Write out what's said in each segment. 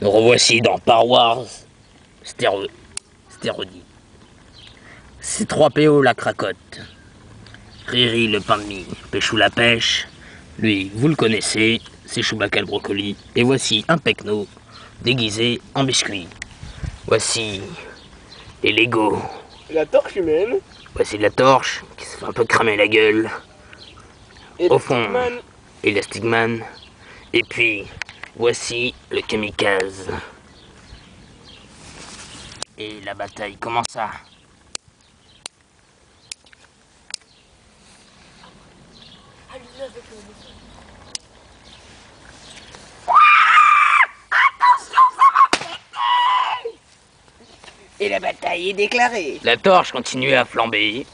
Nous revoici dans Power Stérodie. C3PO la cracotte. Riri le pain de mie. Péchou la pêche. Lui, vous le connaissez, c'est Chewbacca le brocoli. Et voici un Pecno déguisé en biscuit. Voici les Lego. La torche humaine. Voici la torche qui se fait un peu cramer la gueule. Et au fond, Stigman. Elastic Man. Et puis, voici le kamikaze. Et la bataille commença. Et la bataille est déclarée. La torche continuait à flamber.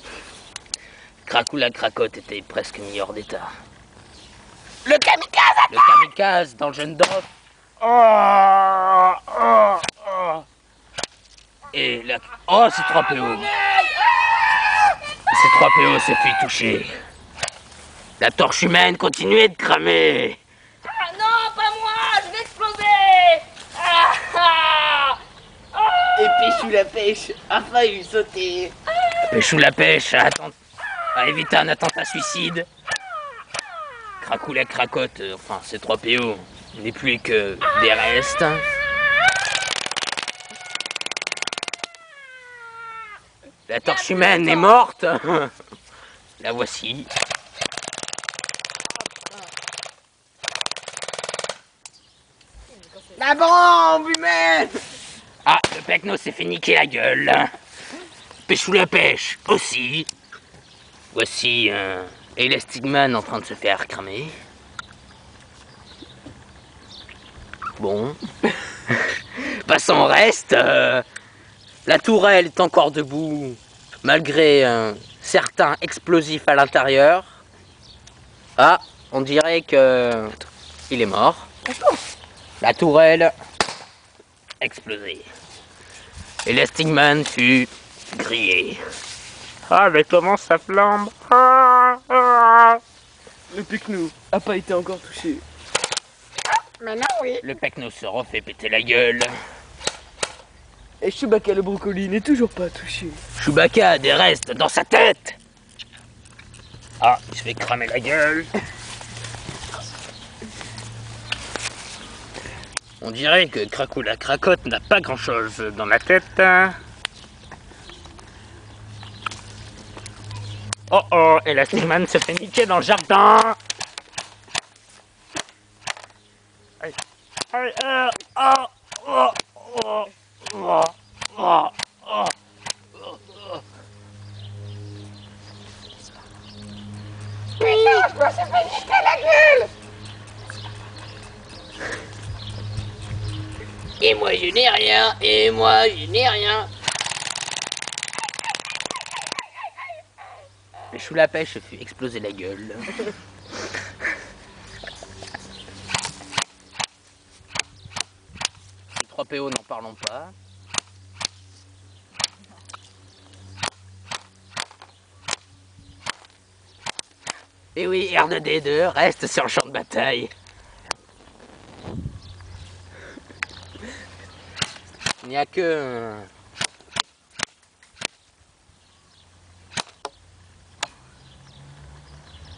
Cracou la cracotte était presque mis hors d'état. Le kamikaze. Le kamikaze dans le jeune Dorf. Et la... Oh, c'est 3PO. C'est 3PO se fit toucher. La torche humaine continuait de cramer. Ah non, pas moi, je vais exploser. Et Péchou la pêche a failli sauter. Péchou la pêche a évité un attentat suicide. Cracou la cracotte, enfin c'est 3PO, n'est plus que des restes. La torche humaine est morte. La voici. La bombe humaine. Ah, le Pecno s'est fait niquer la gueule. Péchou la pêche aussi. Voici Elastic Man en train de se faire cramer. Bon. Passons au reste. La tourelle est encore debout, malgré certains explosifs à l'intérieur. Ah, on dirait que il est mort. La tourelle explosée. Elastic Man fut grillé. Ah, mais comment ça flambe. Le Pecno a pas été encore touché. Maintenant, oui. Le Pecno se refait péter la gueule. Et Chewbacca le brocoli n'est toujours pas touché. Chewbacca a des restes dans sa tête. Ah, il se fait cramer la gueule. On dirait que Cracou la cracotte n'a pas grand chose dans la tête. Oh oh, Elastic Man se fait niquer dans le jardin. Aïe, aïe, oh, oh, oh, oh, oh, oh. Putain, je me suis fait niquer la gueule. Et moi je n'ai rien, et moi je n'ai rien. Péchou la pêche se fut exploser la gueule. 3PO, n'en parlons pas. Et oui, R2D2 reste sur le champ de bataille. Il n'y a que...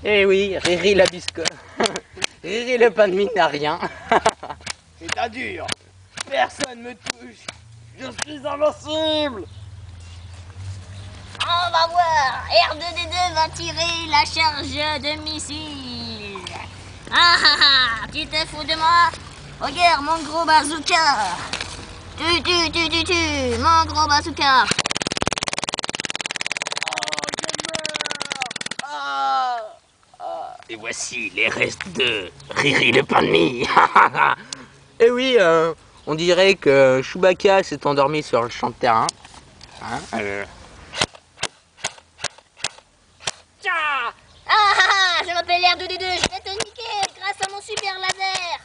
Eh oui, Riri la biscotte. Riri le pain de mie n'a rien. C'est un dur. Personne me touche. Je suis invincible. On va voir. R2D2 va tirer la charge de missile. Tu te fous de moi? Regarde mon gros bazooka. Tu, mon gros bazooka. Et voici les restes de Riri le pain de mie. Et oui, on dirait que Chewbacca s'est endormi sur le champ de terrain. Hein, Je m'appelle R2D2, je vais te niquer grâce à mon super laser.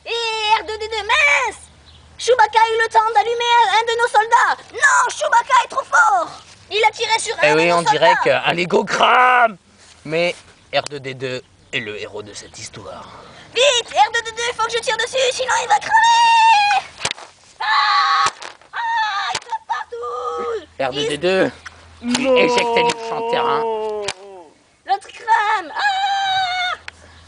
Et R2D2, mince! Chewbacca a eu le temps d'allumer un de nos soldats. Non, Chewbacca est trop fort. Il a tiré sur un Et de oui, nos on soldats. dirait qu'un Lego crame. Mais R2D2 est le héros de cette histoire. Vite, R2D2, il faut que je tire dessus, sinon il va cramer. R2D2, tu es éjecté du champ de terrain. L'autre crame. Ah!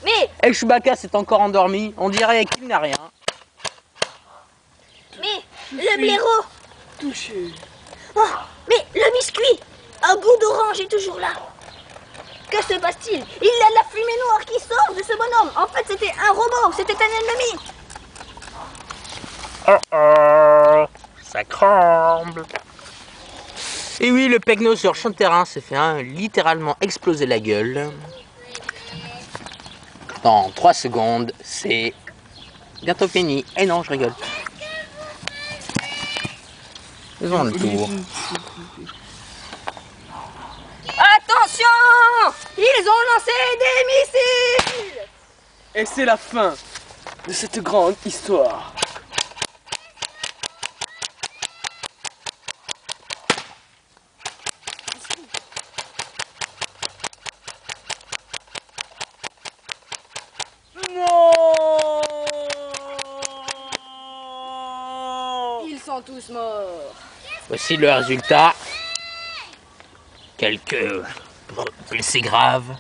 Mais, Et Chewbacca s'est encore endormi, on dirait qu'il n'a rien. mais, le blaireau. Touché. Oh, mais le biscuit, un goût d'orange est toujours là. Que se passe-t-il? Il y a de la fumée noire qui sort de ce bonhomme. En fait, c'était un robot, c'était un ennemi. Oh oh, ça cramble. Et oui, le Pegno sur champ de terrain s'est fait littéralement exploser la gueule. Dans 3 secondes, c'est bientôt fini. Eh non, je rigole. Faisons le tour. Attention! Ils ont lancé des missiles! Et c'est la fin de cette grande histoire. Non! Ils sont tous morts. Voici le résultat. Quelques blessés graves.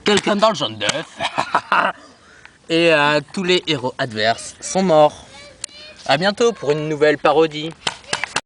Quelqu'un dans le jaune d'œuf. Et tous les héros adverses sont morts. A bientôt pour une nouvelle parodie.